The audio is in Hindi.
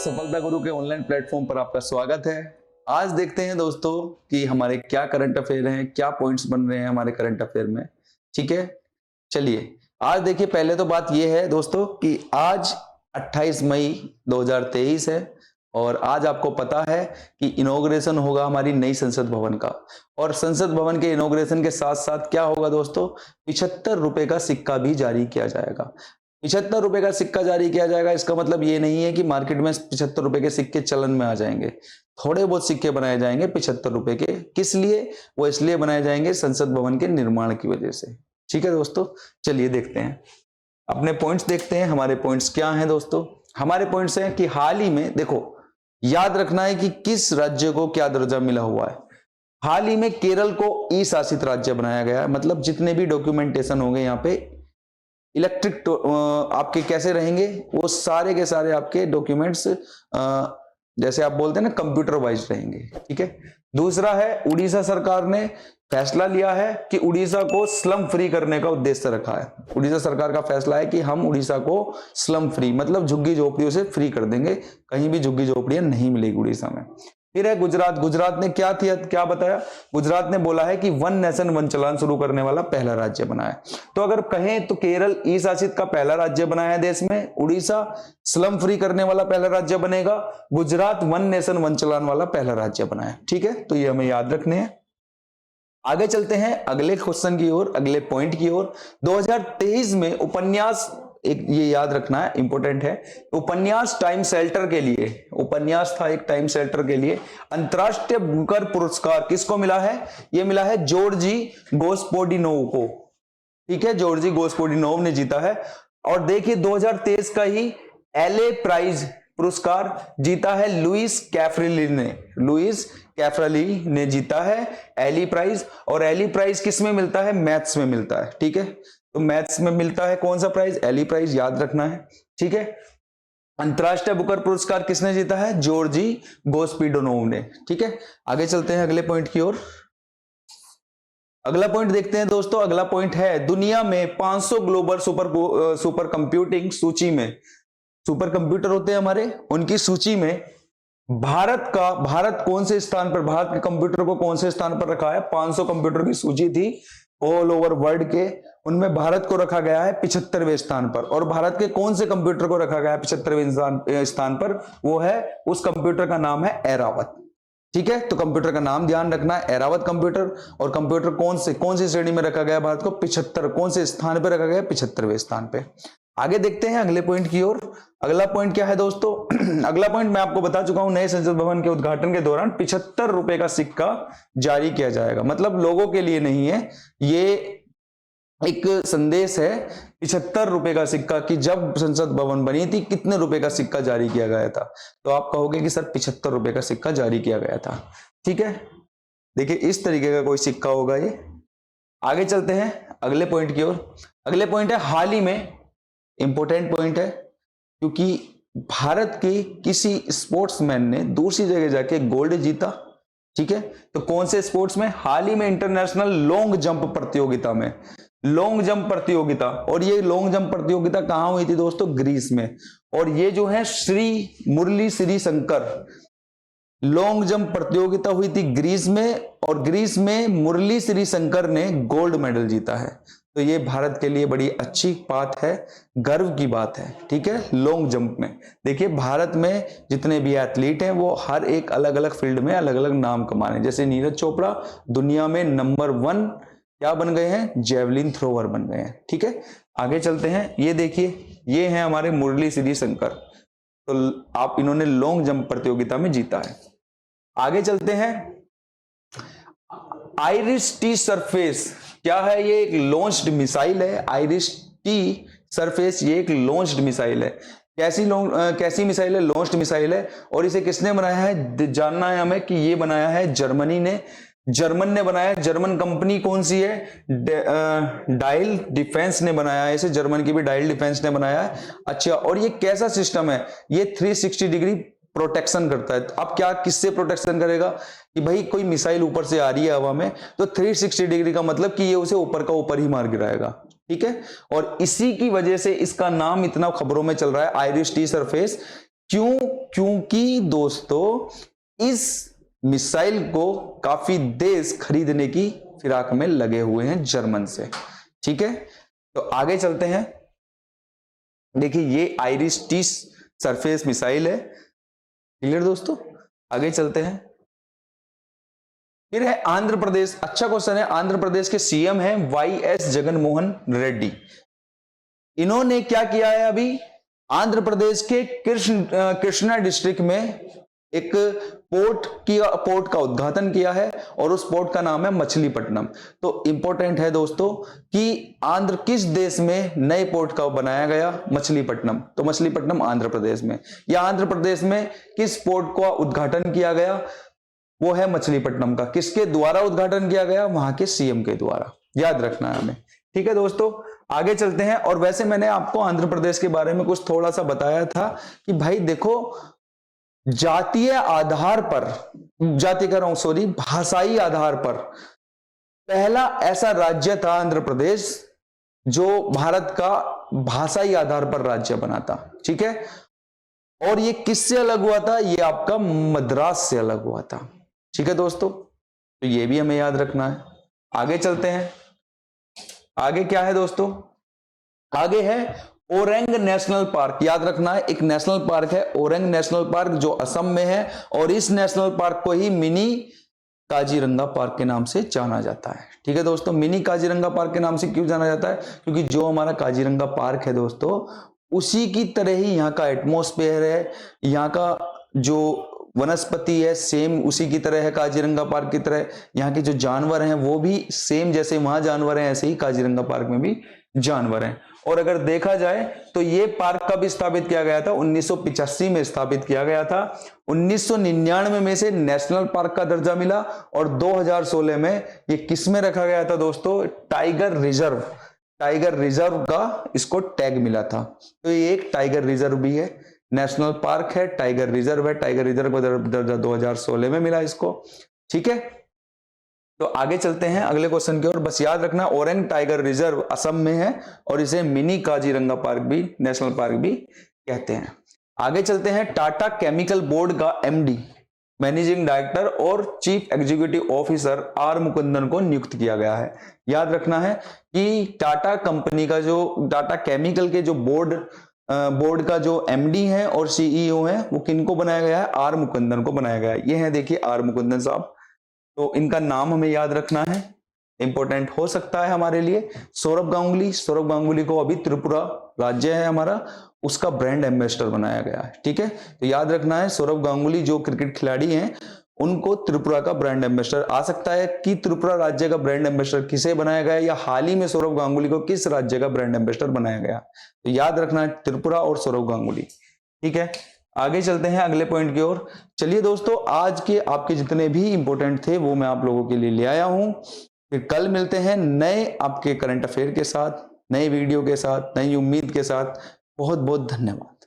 सफलता गुरु के ऑनलाइन प्लेटफॉर्म पर आपका स्वागत है। आज देखते हैं दोस्तों कि हमारे क्या करंट अफेयर हैं, क्या पॉइंट्स बन रहे हैं हमारे करंट अफेयर में। ठीक है, चलिए आज देखिए, पहले तो बात यह है दोस्तों कि आज 28 मई 2023 है और आज आपको पता है कि इनॉग्रेशन होगा हमारी नई संसद भवन का। और संसद भवन के इनॉग्रेशन के साथ साथ क्या होगा दोस्तों, 75 रुपए का सिक्का भी जारी किया जाएगा। 75 रुपए का सिक्का जारी किया जाएगा, इसका मतलब ये नहीं है कि मार्केट में 75 रुपए के सिक्के चलन में आ जाएंगे। थोड़े बहुत सिक्के बनाए जाएंगे 75 रुपए के। किस लिए? वो इसलिए बनाए जाएंगे संसद भवन के निर्माण की वजह से। ठीक है दोस्तों, चलिए देखते हैं अपने पॉइंट्स। देखते हैं हमारे पॉइंट्स क्या हैं दोस्तों। हमारे पॉइंट्स हैं कि हाल ही में, देखो याद रखना है कि किस राज्य को क्या दर्जा मिला हुआ है। हाल ही में केरल को ई शासित राज्य बनाया गया है। मतलब जितने भी डॉक्यूमेंटेशन होंगे यहाँ पे इलेक्ट्रिक आपके कैसे रहेंगे, वो सारे के सारे आपके डॉक्यूमेंट्स जैसे आप बोलते हैं ना कंप्यूटर वाइज रहेंगे। ठीक है। दूसरा है, उड़ीसा सरकार ने फैसला लिया है कि उड़ीसा को स्लम फ्री करने का उद्देश्य रखा है। उड़ीसा सरकार का फैसला है कि हम उड़ीसा को स्लम फ्री मतलब झुग्गी झोपड़ियों से फ्री कर देंगे, कहीं भी झुग्गी झोपड़ियां नहीं मिलेगी उड़ीसा में। फिर है गुजरात। गुजरात ने क्या बताया? गुजरात ने बोला है कि वन नेशन वन चलान शुरू करने वाला पहला राज्य बना है। तो अगर कहें तो केरल ई शासित का पहला राज्य बनाया है देश में, उड़ीसा स्लम फ्री करने वाला पहला राज्य बनेगा, गुजरात वन नेशन वन चलान वाला पहला राज्य बना है। ठीक है, तो ये हमें याद रखने हैं। आगे चलते हैं अगले क्वेश्चन की ओर, अगले पॉइंट की ओर। 2023 में उपन्यास, एक ये याद रखना है, इंपॉर्टेंट है, उपन्यास टाइम शेल्टर के लिए, उपन्यास था एक टाइम शेल्टर के लिए, अंतरराष्ट्रीय बुकर पुरस्कार किसको मिला है? ये मिला है जॉर्जी गोस्पोडिनोव को। ठीक है, जॉर्जी गोस्पोडिनोव ने जीता है। और देखिए 2023 का ही एलए प्राइज पुरस्कार जीता है लुइस कैफ्रेली ने। लुइस कैफ्रेली ने जीता है एली प्राइज। और एली प्राइज किस में मिलता है? मैथ्स में मिलता है। ठीक है, तो मैथ्स में मिलता है कौन सा प्राइज? एली प्राइज, याद रखना है। ठीक है, अंतरराष्ट्रीय बुकर पुरस्कार किसने जीता है? जॉर्जी गोस्पोडिनोव ने। ठीक है, आगे चलते हैं अगले पॉइंट की ओर। अगला पॉइंट देखते हैं दोस्तों। अगला पॉइंट है, दुनिया में 500 ग्लोबल सुपर कंप्यूटिंग सूची में, सुपर कंप्यूटर होते हैं हमारे, उनकी सूची में भारत कौन से स्थान पर, भारत के कंप्यूटर को कौन से स्थान पर रखा है? 500 कंप्यूटर की सूची थी ऑल ओवर वर्ल्ड के, उनमें भारत को रखा गया है 75वें स्थान पर। और भारत के कौन से कंप्यूटर को रखा गया है 75वें स्थान पर? वो है, उस कंप्यूटर का नाम है ऐरावत। ठीक है, तो कंप्यूटर का नाम ध्यान रखना है, ऐरावत कंप्यूटर। और कंप्यूटर कौन सी श्रेणी में रखा गया भारत को? 75। कौन से स्थान पर रखा गया? 75वें स्थान पे। आगे देखते हैं अगले पॉइंट की ओर। अगला पॉइंट क्या है दोस्तों? अगला पॉइंट मैं आपको बता चुका हूं, नए संसद भवन के उद्घाटन के दौरान 75 रुपए का सिक्का जारी किया जाएगा। मतलब लोगों के लिए नहीं है, ये एक संदेश है 75 रुपए का सिक्का, कि जब संसद भवन बनी थी कितने रुपए का सिक्का जारी किया गया था। तो आप कहोगे कि सर 75 रुपए का सिक्का जारी किया गया था। ठीक है, देखिए इस तरीके का कोई सिक्का होगा ये। आगे चलते हैं अगले पॉइंट की ओर। अगले पॉइंट है, हाल ही में, इंपॉर्टेंट पॉइंट है क्योंकि भारत के किसी स्पोर्ट्समैन ने दूसरी जगह जाके गोल्ड जीता। ठीक है, तो कौन से स्पोर्ट्स में? हाल ही में इंटरनेशनल लॉन्ग जंप प्रतियोगिता में, लॉन्ग जंप प्रतियोगिता। और ये लॉन्ग जंप प्रतियोगिता कहां हुई थी दोस्तों? ग्रीस में। और ये जो है मुरली श्री शंकर लॉन्ग जंप प्रतियोगिता हुई थी ग्रीस में, और ग्रीस में मुरली श्री शंकर ने गोल्ड मेडल जीता है। तो ये भारत के लिए बड़ी अच्छी बात है, गर्व की बात है। ठीक है, लॉन्ग जंप में देखिए भारत में जितने भी एथलीट हैं वो हर एक अलग अलग फील्ड में अलग अलग नाम कमा रहे हैं। जैसे नीरज चोपड़ा दुनिया में नंबर 1 क्या बन गए हैं? जेवलिन थ्रोवर बन गए हैं। ठीक है, आगे चलते हैं। ये देखिए, ये है हमारे मुरली श्री शंकर, तो आप इन्होंने लॉन्ग जंप प्रतियोगिता में जीता है। आगे चलते हैं, आइरिस टी सरफेस क्या है? ये एक लॉन्च्ड मिसाइल है। आइरिस टी सरफेस ये एक लॉन्च्ड मिसाइल है। कैसी मिसाइल है? लॉन्च्ड मिसाइल है। और इसे किसने बनाया है? जानना है हमें कि ये बनाया है जर्मनी ने। जर्मन ने बनाया। जर्मन कंपनी कौन सी है? डायल डिफेंस ने बनाया है इसे। जर्मन की भी डायल डिफेंस ने बनाया है। अच्छा, और ये कैसा सिस्टम है? ये 360 डिग्री प्रोटेक्शन करता है। अब क्या, किससे प्रोटेक्शन करेगा? कि भाई कोई मिसाइल ऊपर से आ रही है हवा में, तो 360 डिग्री का मतलब कि ये उसे ऊपर का ऊपर ही मार गिराएगा। ठीक है, और इसी की वजह से इसका नाम इतना खबरों में चल रहा है, आइरिस टी सरफेस। क्यों? क्योंकि दोस्तों इस मिसाइल को काफी देश खरीदने की फिराक में लगे हुए हैं जर्मन से। ठीक है, तो आगे चलते हैं। देखिए ये आइरिस-T सरफेस मिसाइल है। क्लियर दोस्तों, आगे चलते हैं। फिर है आंध्र प्रदेश। अच्छा क्वेश्चन है। आंध्र प्रदेश के सीएम हैं YS जगनमोहन रेड्डी। इन्होंने क्या किया है? अभी आंध्र प्रदेश के कृष्णा डिस्ट्रिक्ट में एक पोर्ट का उद्घाटन किया है और उस पोर्ट का नाम है मछलीपट्टनम। तो इंपॉर्टेंट है दोस्तों कि किस देश में नए पोर्ट का बनाया गया? मछलीपट्टनम। तो मछलीपट्टनम आंध्र प्रदेश में, या आंध्र प्रदेश में किस पोर्ट का उद्घाटन किया गया? वो है मछलीपट्टनम का। किसके द्वारा उद्घाटन किया गया? वहां के सीएम के द्वारा। याद रखना है हमें। ठीक है दोस्तों, आगे चलते हैं। और वैसे मैंने आपको आंध्र प्रदेश के बारे में कुछ थोड़ा सा बताया था कि भाई देखो, जातीय आधार पर, भाषाई आधार पर पहला ऐसा राज्य था आंध्र प्रदेश जो भारत का भाषाई आधार पर राज्य बना था। ठीक है, और ये किससे अलग हुआ था? ये आपका मद्रास से अलग हुआ था। ठीक है दोस्तों, तो ये भी हमें याद रखना है। आगे चलते हैं। आगे क्या है दोस्तों? आगे है ओरंग नेशनल पार्क। याद रखना है, एक नेशनल पार्क है ओरंग नेशनल पार्क जो असम में है, और इस नेशनल पार्क को ही मिनी काजीरंगा पार्क के नाम से जाना जाता है। ठीक है दोस्तों, मिनी काजीरंगा पार्क के नाम से क्यों जाना जाता है? क्योंकि जो हमारा काजीरंगा पार्क है दोस्तों, उसी की तरह ही यहाँ का एटमॉस्फेयर है, यहाँ का जो वनस्पति है सेम उसी की तरह है काजीरंगा पार्क की तरह। यहाँ के जो जानवर हैं वो भी सेम, जैसे वहां जानवर हैं ऐसे ही काजीरंगा पार्क में भी जानवर हैं। और अगर देखा जाए तो ये पार्क कब स्थापित किया गया था? 1985 में स्थापित किया गया था। 1999 में से नेशनल पार्क का दर्जा मिला, और 2016 में ये किस में रखा गया था दोस्तों? टाइगर रिजर्व का इसको टैग मिला था। तो ये एक टाइगर रिजर्व भी है, नेशनल पार्क है, टाइगर रिजर्व है। टाइगर रिजर्व का दर्जा 2016 में मिला इसको। ठीक है, तो आगे चलते हैं अगले क्वेश्चन की ओर। बस याद रखना ओरंग टाइगर रिजर्व असम में है, और इसे मिनी काजीरंगा पार्क भी, नेशनल पार्क भी कहते हैं। आगे चलते हैं। टाटा केमिकल बोर्ड का MD, मैनेजिंग डायरेक्टर और chief executive officer R Mukundan को नियुक्त किया गया है। याद रखना है कि टाटा कंपनी का जो टाटा केमिकल के जो बोर्ड का जो MD है और CEO है, वो किनको बनाया गया है? आर मुकुंदन को बनाया गया है। ये है देखिए आर मुकुंदन साहब। तो इनका नाम हमें याद रखना है, इंपॉर्टेंट हो सकता है हमारे लिए। सौरभ गांगुली को अभी त्रिपुरा राज्य है हमारा, उसका ब्रांड एम्बेसडर बनाया गया है। ठीक है, तो याद रखना है सौरभ गांगुली जो क्रिकेट खिलाड़ी हैं उनको त्रिपुरा का ब्रांड एम्बेसडर। आ सकता है कि त्रिपुरा राज्य का ब्रांड एम्बेसडर किसे बनाया गया, या हाल ही में सौरभ गांगुली को किस राज्य का ब्रांड एम्बेसडर बनाया गया। तो याद रखना है त्रिपुरा और सौरभ गांगुली। ठीक है, आगे चलते हैं अगले पॉइंट की ओर। चलिए दोस्तों, आज के आपके जितने भी इंपॉर्टेंट थे वो मैं आप लोगों के लिए ले आया हूं। फिर कल मिलते हैं नए आपके करंट अफेयर के साथ, नए वीडियो के साथ, नई उम्मीद के साथ। बहुत बहुत धन्यवाद।